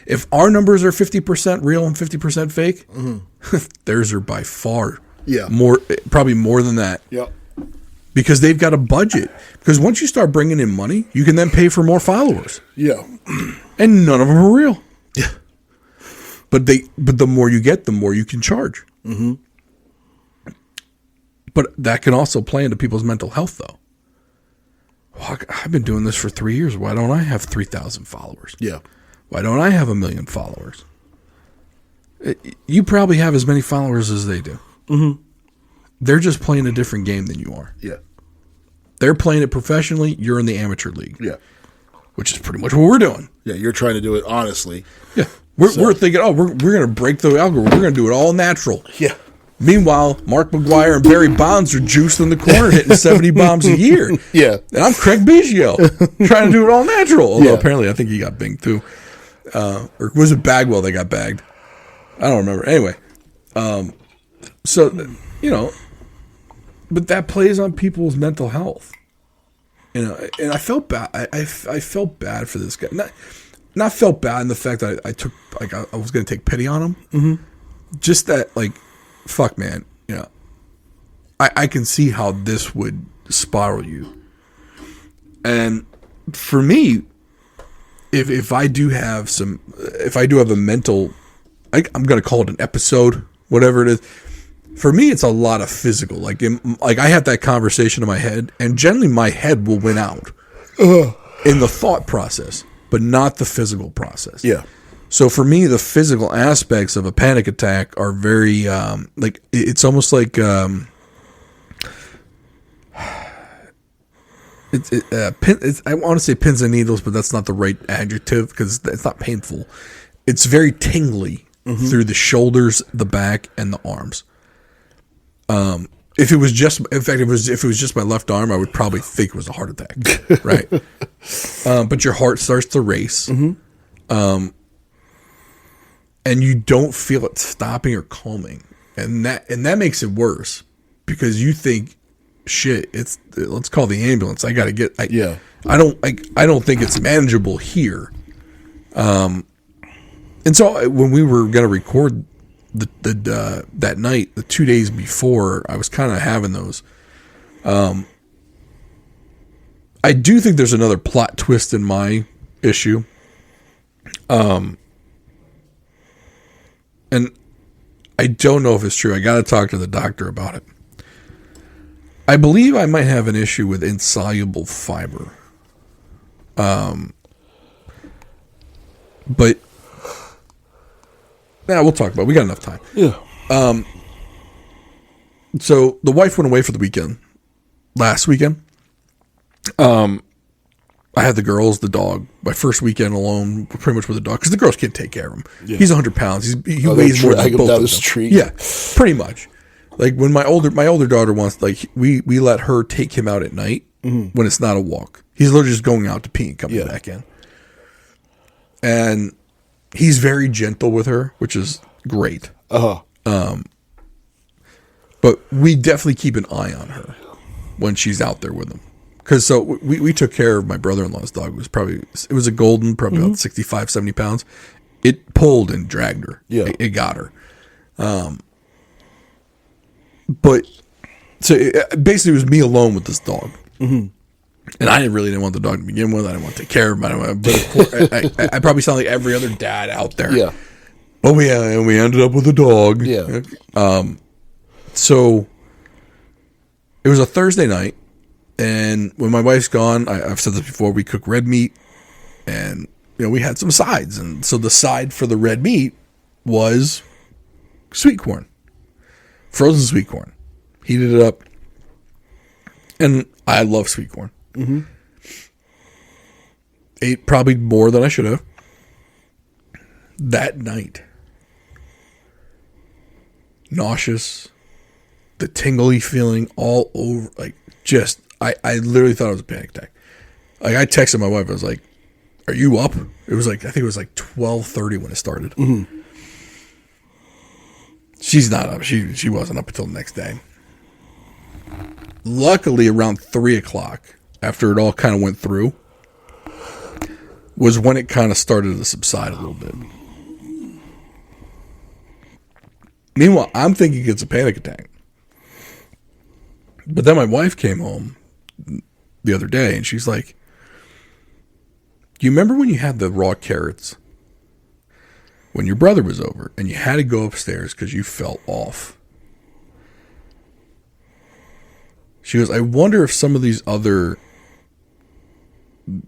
If our numbers are 50% real and 50% fake, theirs are by far more, probably more than that. Yep. Because they've got a budget. Because once you start bringing in money, you can then pay for more followers. Yeah. And none of them are real. Yeah. But the more you get, the more you can charge. Mm-hmm. But that can also play into people's mental health, though. Well, I've been doing this for 3 years. Why don't I have 3,000 followers? Yeah. Why don't I have 1 million followers? You probably have as many followers as they do. Mm-hmm. They're just playing a different game than you are. Yeah. They're playing it professionally. You're in the amateur league. Yeah. Which is pretty much what we're doing. Yeah, you're trying to do it honestly. Yeah. We're thinking, we're going to break the algorithm. We're going to do it all natural. Yeah. Meanwhile, Mark McGuire and Barry Bonds are juiced in the corner, hitting 70 bombs a year. Yeah. And I'm Craig Biggio, trying to do it all natural. Although apparently I think he got binged too. Or was it Bagwell that got bagged? I don't remember. Anyway. So, but that plays on people's mental health. And I felt bad. I felt bad for this guy. Not felt bad in the fact that I took, like, I was going to take pity on him. Mm-hmm. Just that, like, fuck, man, I can see how this would spiral you. And for me, if I do have a mental, I'm going to call it an episode, whatever it is. For me, it's a lot of physical. Like I have that conversation in my head, and generally my head will win out in the thought process, but not the physical process. Yeah. So for me, the physical aspects of a panic attack are very, like, it's almost like, I want to say pins and needles, but that's not the right adjective because it's not painful. It's very tingly through the shoulders, the back, and the arms. If it was just my left arm, I would probably think it was a heart attack, right? But your heart starts to race. And you don't feel it stopping or calming, and that makes it worse because you think, shit, let's call the ambulance. I got to get. I don't think it's manageable here. And so when we were gonna record that night, the 2 days before, I was kind of having those. I do think there's another plot twist in my issue. And I don't know if it's true. I got to talk to the doctor about it. I believe I might have an issue with insoluble fiber. But we'll talk about it. We got enough time. Yeah. So the wife went away for the weekend. Last weekend. I had the girls, the dog. My first weekend alone, pretty much with the dog, because the girls can't take care of him. Yeah. He's 100 pounds. He weighs more than both down of the them. street. Yeah, pretty much. Like when my older daughter wants, like we let her take him out at night when it's not a walk. He's literally just going out to pee and coming back in. And he's very gentle with her, which is great. But we definitely keep an eye on her when she's out there with him. Because we took care of my brother-in-law's dog. It was a golden, probably about 65, 70 pounds. It pulled and dragged her. Yeah. It got her. But so basically it was me alone with this dog. And I didn't want the dog to begin with. I didn't want to take care of him. But of course, I probably sound like every other dad out there. Yeah. But we ended up with a dog. Yeah. So it was a Thursday night. And when my wife's gone, I've said this before, we cook red meat, and we had some sides. And so the side for the red meat was sweet corn, frozen sweet corn. Heated it up, and I love sweet corn. Ate probably more than I should have. That night, nauseous, the tingly feeling all over, like just. I literally thought it was a panic attack. Like I texted my wife. I was like, "Are you up?" It was like I think it was like 12:30 when it started. She's not up. She wasn't up until the next day. Luckily, around 3:00, after it all kind of went through, was when it kind of started to subside a little bit. Meanwhile, I'm thinking it's a panic attack. But then my wife came home the other day, and she's like, "You remember when you had the raw carrots when your brother was over, and you had to go upstairs because you felt off?" She goes, "I wonder if some of these other,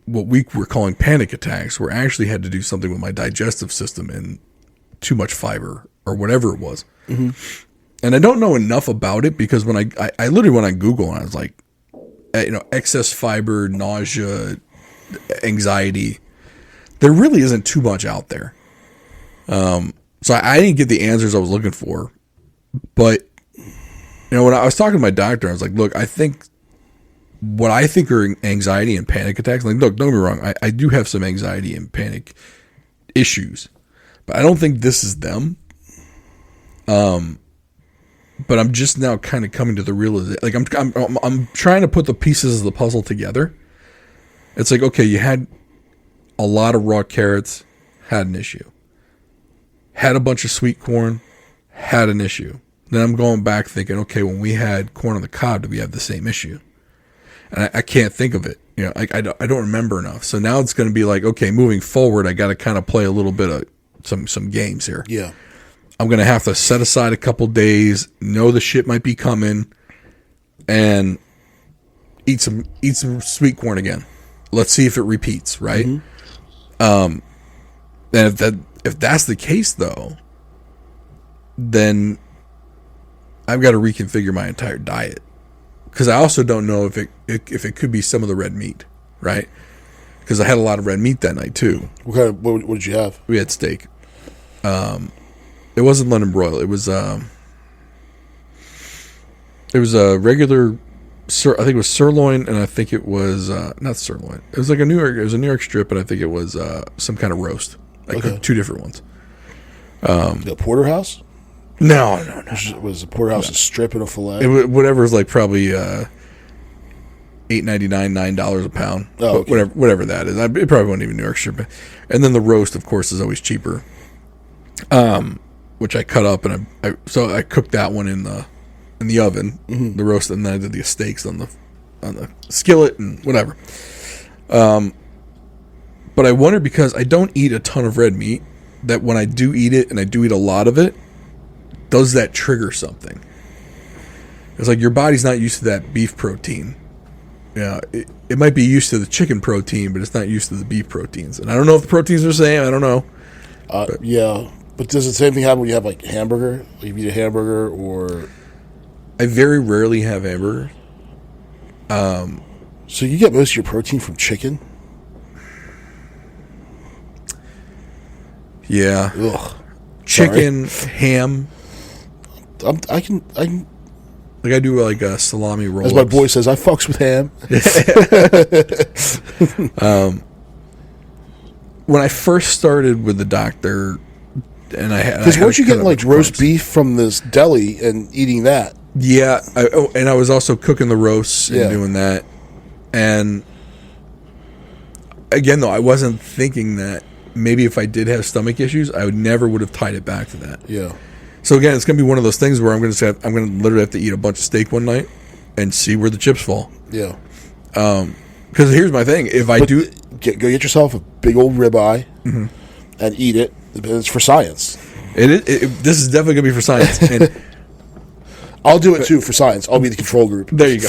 what we were calling panic attacks, were actually had to do something with my digestive system and too much fiber or whatever it was." And I don't know enough about it because when I literally went on Google and I was like, excess fiber, nausea, anxiety. There really isn't too much out there. So I didn't get the answers I was looking for. But, when I was talking to my doctor, I was like, look, I think what I think are anxiety and panic attacks. Like, look, don't get me wrong. I do have some anxiety and panic issues, but I don't think this is them. But I'm just now kind of coming to the realization. Like I'm trying to put the pieces of the puzzle together. It's like, okay, you had a lot of raw carrots, had an issue. Had a bunch of sweet corn, had an issue. Then I'm going back thinking, okay, when we had corn on the cob, did we have the same issue? And I can't think of it. I don't remember enough. So now it's going to be like, okay, moving forward, I got to kind of play a little bit of some games here. Yeah. I'm going to have to set aside a couple days, know the shit might be coming, and eat some sweet corn again. Let's see if it repeats, right? And if that's the case, though, then I've got to reconfigure my entire diet. Because I also don't know if it could be some of the red meat, right? Because I had a lot of red meat that night, too. What did you have? We had steak. It wasn't London broil. It was a regular, I think it was sirloin, and I think it was not sirloin. It was like a New York strip, and I think it was some kind of roast. I cooked two different ones. The porterhouse? No. Was the porterhouse a strip and a fillet? Whatever is like probably $8.99, $9 a pound. Oh, okay. Whatever that is. It probably wasn't even New York strip. And then the roast, of course, is always cheaper. Which I cut up, and I cooked that one in the oven, the roast, and then I did the steaks on the skillet and whatever. But I wonder, because I don't eat a ton of red meat, that when I do eat it, and I do eat a lot of it, does that trigger something? It's like your body's not used to that beef protein. Yeah, it might be used to the chicken protein, but it's not used to the beef proteins. And I don't know if the proteins are the same. I don't know. Yeah, but does the same thing happen when you have like hamburger? Like if you eat a hamburger, or I very rarely have hamburgers. so you get most of your protein from chicken? Yeah, Ugh. chicken, ham. I can. Like I do like a salami roll. As my boy says, I fucks with ham. When I first started with the doctor, and I had Because weren't you getting like roast carbs. beef from this deli and eating that? Yeah, and I was also cooking the roasts and Yeah. doing that. And again, though, I wasn't thinking that maybe if I did have stomach issues, I would have tied it back to that. Yeah. So again, it's gonna be one of those things where I'm gonna literally have to eat a bunch of steak one night and see where the chips fall. Yeah. Because here's my thing: if I do, go get yourself a big old ribeye and eat it. It's for science. this is definitely gonna be for science. And I'll do it too for science. I'll be the control group. there you go.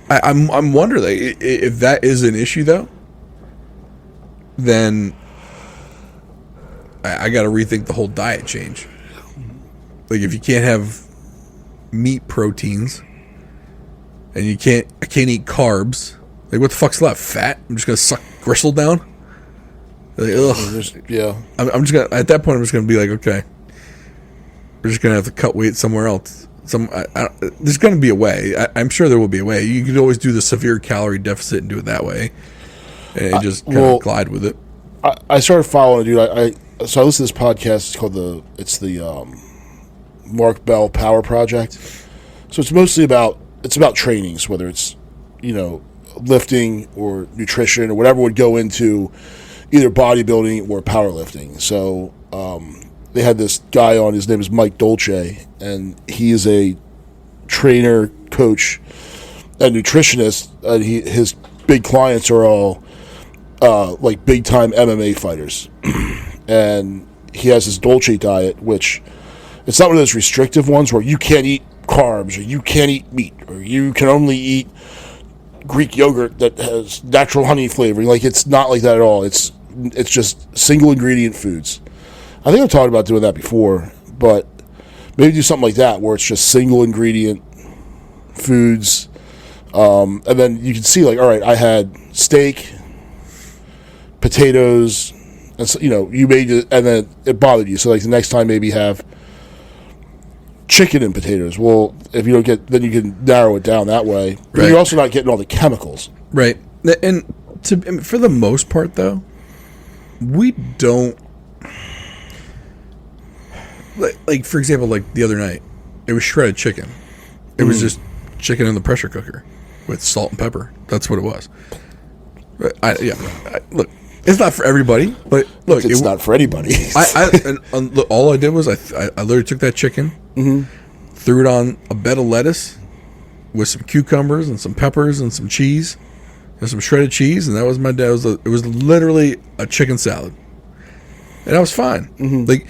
I'm wondering if that is an issue though. Then I got to rethink the whole diet change. Like if you can't have meat proteins, and I can't eat carbs. Like what the fuck's left? Fat? I'm just gonna suck gristle down. Like, ugh. Yeah. I'm just gonna at that point. I'm just gonna be like, okay, we're just gonna have to cut weight somewhere else. There's gonna be a way. I'm sure there will be a way. You could always do the severe calorie deficit and do it that way, and just kind of glide with it. I started following a dude. So I listened to this podcast. It's called the Mark Bell Power Project. So it's mostly about trainings, whether it's lifting or nutrition or whatever would go into either bodybuilding or powerlifting. So they had this guy on. His name is Mike Dolce, and he is a trainer, coach, and nutritionist. And his big clients are all like big time MMA fighters. And he has this Dolce diet, which it's not one of those restrictive ones where you can't eat carbs or you can't eat meat or you can only eat Greek yogurt that has natural honey flavoring. Like it's not like that at all. It's just single ingredient foods. I think I've talked about doing that before, but maybe do something like that where it's just single ingredient foods, and then you can see like, all right, I had steak, potatoes. And so, you made it, and then it bothered you. So, like the next time, maybe have chicken and potatoes. Well, if you don't get, then you can narrow it down that way. But you're also not getting all the chemicals. Right. And for the most part, though, we don't. Like for example, like the other night, it was shredded chicken. It was just chicken in the pressure cooker with salt and pepper. That's what it was. Look. It's not for everybody, but look, It's not for anybody. Look, all I did was I literally took that chicken, threw it on a bed of lettuce with some cucumbers and some peppers and some cheese and some shredded cheese, and that was my day. It was literally a chicken salad, and I was fine. Like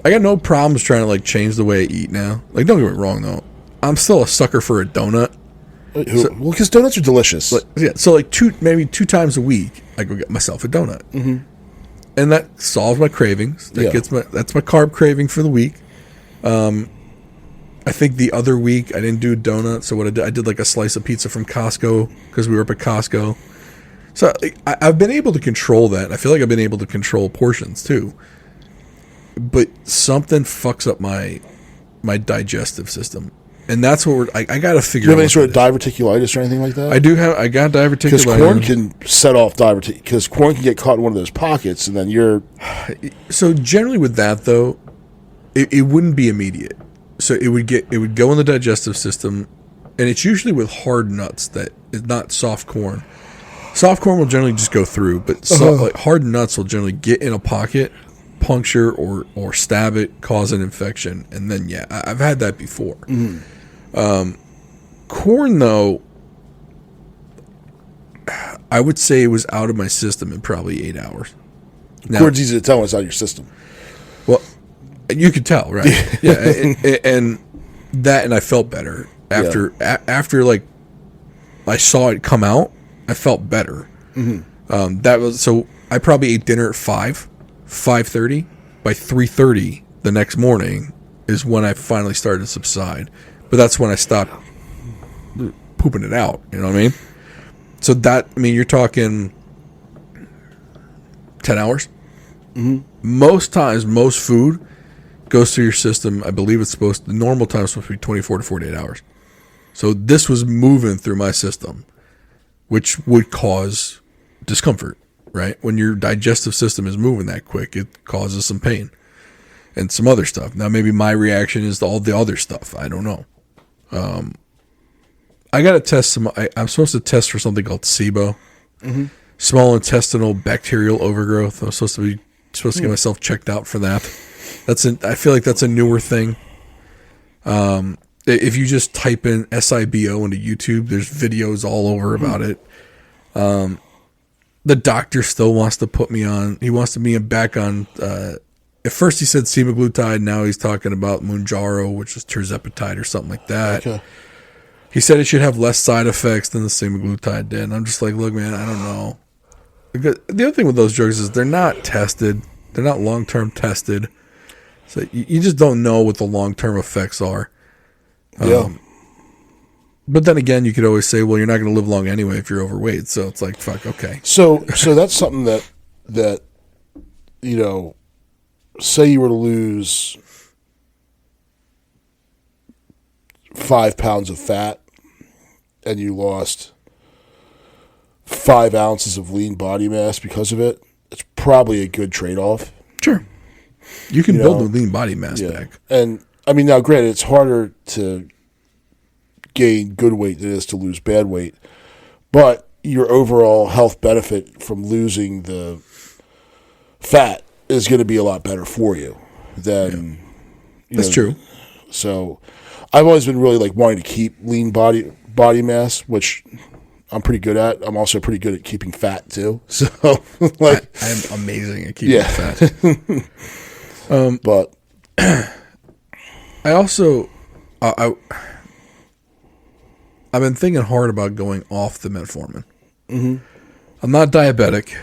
I got no problems trying to like change the way I eat now. Like don't get me wrong though, I'm still a sucker for a donut. Well, because donuts are delicious. So like maybe two times a week, I go get myself a donut, and that solves my cravings. That's my carb craving for the week. I think the other week I didn't do donuts, so what I did like a slice of pizza from Costco because we were up at Costco. So I've been able to control that. I feel like I've been able to control portions too, but something fucks up my digestive system. And that's what I got to figure out. Do you have any sort of diverticulitis or anything like that? I do have. I got diverticulitis. Because corn can set off diverticulitis. Because corn can get caught in one of those pockets, and then you're. So generally with that though, it wouldn't be immediate. So it would go in the digestive system, and it's usually with hard nuts that is not soft corn. Soft corn will generally just go through, but like hard nuts will generally get in a pocket, puncture or stab it, cause an infection, and then I've had that before. Corn, though, I would say it was out of my system in probably 8 hours. Now, Corn's easy to tell when it's out of your system. Well, you could tell, right? Yeah, and I felt better after like I saw it come out. I felt better. Mm-hmm. That was so. I probably ate dinner at 5:30. By 3:30 the next morning is when I finally started to subside. But that's when I stopped pooping it out. You know what I mean? So you're talking 10 hours. Mm-hmm. Most times, most food goes through your system. I believe the normal time is supposed to be 24 to 48 hours. So this was moving through my system, which would cause discomfort, right? When your digestive system is moving that quick, it causes some pain and some other stuff. Now, maybe my reaction is to all the other stuff. I don't know. I got to test I'm supposed to test for something called SIBO, small intestinal bacterial overgrowth. I'm supposed to get myself checked out for that. I feel like that's a newer thing. If you just type in SIBO into YouTube, there's videos all over about it. The doctor still wants to put me on. He wants to be back on. At first he said semaglutide. Now he's talking about Mounjaro, which is tirzepatide or something like that. Okay. He said it should have less side effects than the semaglutide did. And I'm just like, look, man, I don't know. Because the other thing with those drugs is they're not tested. They're not long-term tested. So you just don't know what the long-term effects are. Yeah. But then again, you could always say, well, you're not going to live long anyway if you're overweight. So it's like, fuck, okay. So that's something that say you were to lose 5 pounds of fat and you lost 5 ounces of lean body mass because of it, it's probably a good trade-off. Sure. You can build a lean body mass back. And, I mean, now, granted, it's harder to gain good weight than it is to lose bad weight, but your overall health benefit from losing the fat is going to be a lot better for you than... That's true. So, I've always been really, wanting to keep lean body mass, which... I'm pretty good at. I'm also pretty good at keeping fat too. So, I'm amazing at keeping fat. But I also, I've been thinking hard about going off the metformin. Mm-hmm. I'm not diabetic,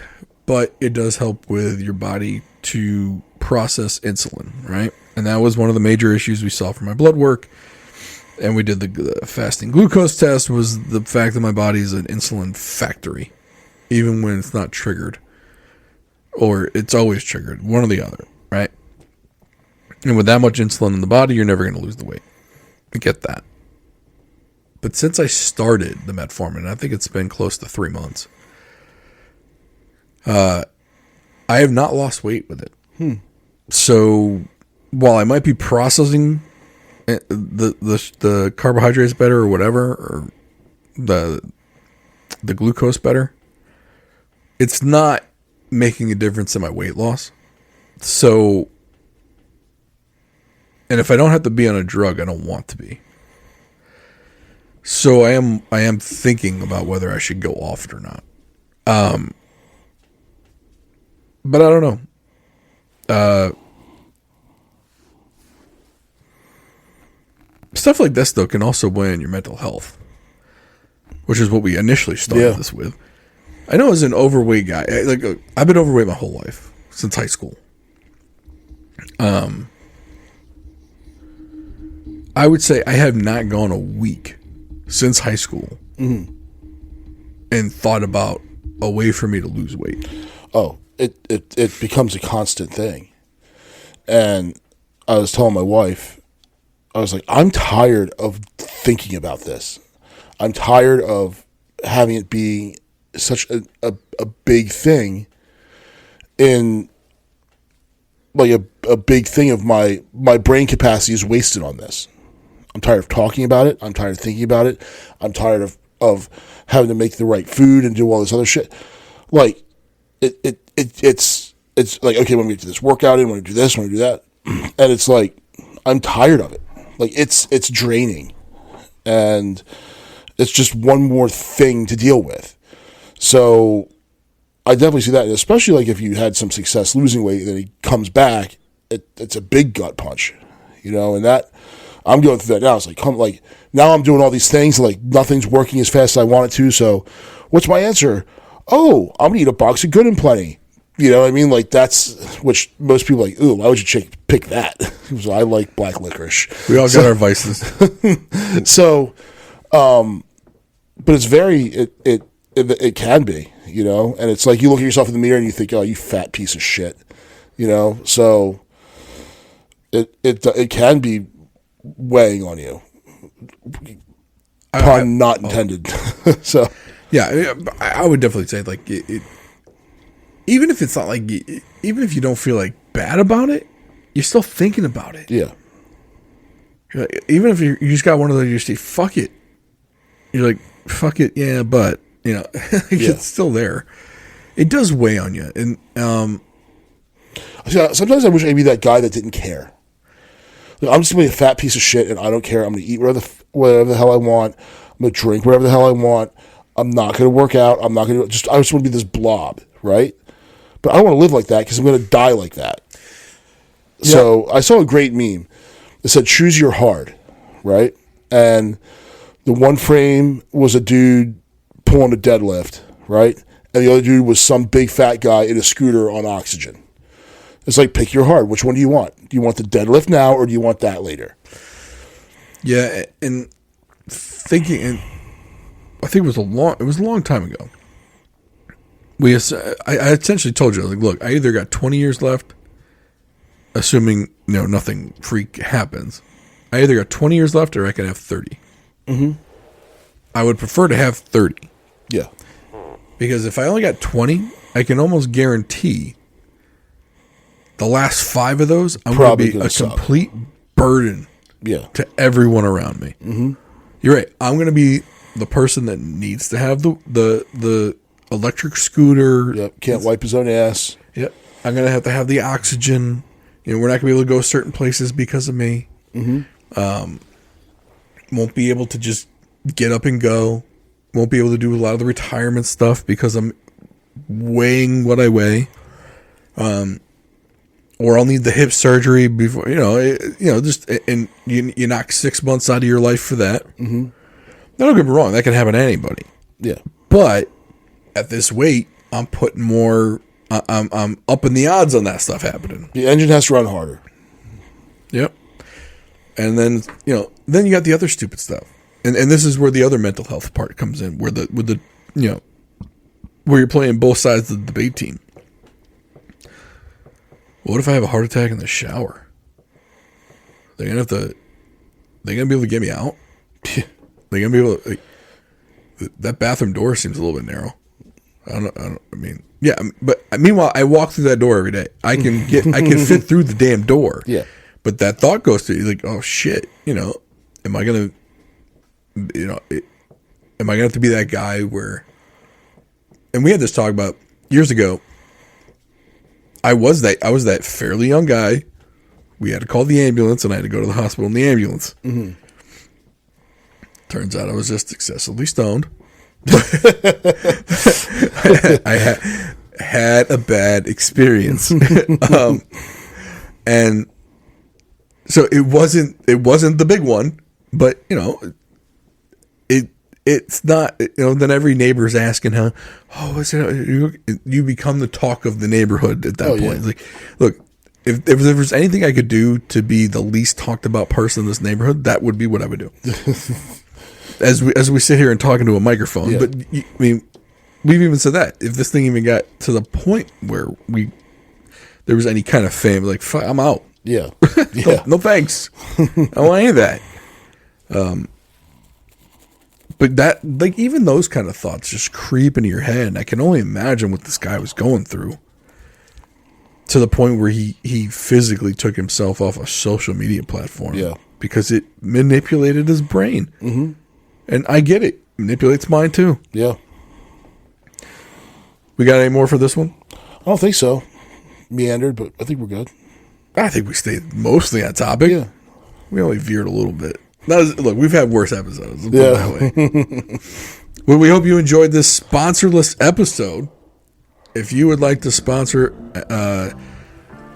but it does help with your body to process insulin, right? And that was one of the major issues we saw from my blood work. And we did the fasting glucose test, was the fact that my body is an insulin factory, even when it's not triggered. Or it's always triggered, one or the other, right? And with that much insulin in the body, you're never going to lose the weight. I get that. But since I started the metformin, I think it's been close to 3 months, I have not lost weight with it. So while I might be processing the carbohydrates better or whatever, or the glucose better, it's not making a difference in my weight loss. So, and if I don't have to be on a drug, I don't want to be. So I am thinking about whether I should go off it or not. But I don't know. Stuff like this, though, can also weigh on your mental health, which is what we initially started this with. I know as an overweight guy, I've been overweight my whole life, since high school. I would say I have not gone a week since high school and thought about a way for me to lose weight. Oh, it becomes a constant thing. And I was telling my wife, I was like, I'm tired of thinking about this. I'm tired of having it be such a big thing in, a big thing of my brain capacity is wasted on this. I'm tired of talking about it. I'm tired of thinking about it. I'm tired of having to make the right food and do all this other shit. It's like, okay, when we do this workout in, when we do this, when we do that. And it's like, I'm tired of it. It's draining, and it's just one more thing to deal with. So I definitely see that, and especially if you had some success losing weight, then it comes back, it's a big gut punch, and that I'm going through that now. It's like, now I'm doing all these things, like nothing's working as fast as I want it to. So what's my answer? Oh, I'm going to eat a box of Good and Plenty. You know what I mean? Like, that's, which most people are like, ooh, why would you pick that? So I like black licorice. We all got our vices. So, but it's it can be, and it's like you look at yourself in the mirror and you think, oh, you fat piece of shit, so it can be weighing on you. Pun not intended. So, yeah, I would definitely say, like, it even if it's not like, even if you don't feel like bad about it, you're still thinking about it. Yeah. Even if you just got one of those, you say, fuck it. You're like, fuck it, yeah, but, it's still there. It does weigh on you. And sometimes I wish I'd be that guy that didn't care. Like, I'm just going to be a fat piece of shit, and I don't care. I'm going to eat whatever the hell I want. I'm going to drink whatever the hell I want. I'm not going to work out. I'm not going to I just want to be this blob, right? But I don't want to live like that because I'm going to die like that. Yeah. So I saw a great meme that said, choose your hard, right? And the one frame was a dude pulling a deadlift, right? And the other dude was some big fat guy in a scooter on oxygen. It's like, pick your hard. Which one do you want? Do you want the deadlift now or do you want that later? Yeah, and thinking, and I think it was a long time ago. I essentially told you, I was like, look, I either got 20 years left, assuming nothing freak happens. I either got 20 years left or I can have 30. Mm-hmm. I would prefer to have 30. Yeah. Because if I only got 20, I can almost guarantee the last 5 of those, I'm going to be a complete burden to everyone around me. Mm-hmm. You're right. I'm going to be the person that needs to have the electric scooter. Yep. Can't wipe his own ass. Yep. I'm going to have the oxygen. We're not going to be able to go certain places because of me. Mm-hmm. Won't be able to just get up and go. Won't be able to do a lot of the retirement stuff because I'm weighing what I weigh. Or I'll need the hip surgery before, just, and you knock 6 months out of your life for that. Mm-hmm. Now, don't get me wrong, that can happen to anybody. Yeah. But at this weight, I'm putting more, I'm upping the odds on that stuff happening. The engine has to run harder. Yep. And then, then you got the other stupid stuff. And this is where the other mental health part comes in, where where you're playing both sides of the debate team. What if I have a heart attack in the shower? They're gonna be able to get me out? They're gonna be able to, that bathroom door seems a little bit narrow. But meanwhile, I walk through that door every day. I can fit through the damn door. Yeah. But that thought goes through you, like, oh shit, am I gonna have to be that guy where, and we had this talk about years ago. I was that fairly young guy. We had to call the ambulance, and I had to go to the hospital in the ambulance. Mm-hmm. Turns out I was just excessively stoned. I had a bad experience, and so it wasn't the big one, but it's not, then every neighbor's asking you become the talk of the neighborhood at that point. Yeah. It's like, look, if there was anything I could do to be the least talked about person in this neighborhood, that would be what I would do. as we sit here and talk into a microphone. Yeah. But we've even said that if this thing even got to the point where there was any kind of fame, like, I'm out. Yeah. No thanks. I don't want any of that. But that, like, even those kind of thoughts just creep into your head. And I can only imagine what this guy was going through, to the point where he physically took himself off a social media platform. Yeah. Because it manipulated his brain. Mm-hmm. And I get it. Manipulates mine too. Yeah. We got any more for this one? I don't think so. Meandered, but I think we're good. I think we stayed mostly on topic. Yeah. We only veered a little bit. Look, we've had worse episodes. Let's put it that way. Well, we hope you enjoyed this sponsorless episode. If you would like to sponsor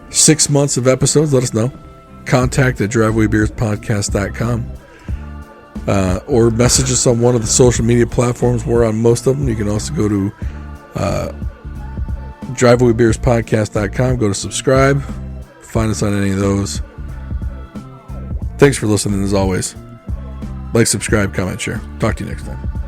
6 months of episodes, let us know. Contact at drivewaybeerspodcast.com. Or message us on one of the social media platforms. We're on most of them. You can also go to drivewaybeerspodcast.com. Go to subscribe. Find us on any of those. Thanks for listening as always. Like, subscribe, comment, share. Talk to you next time.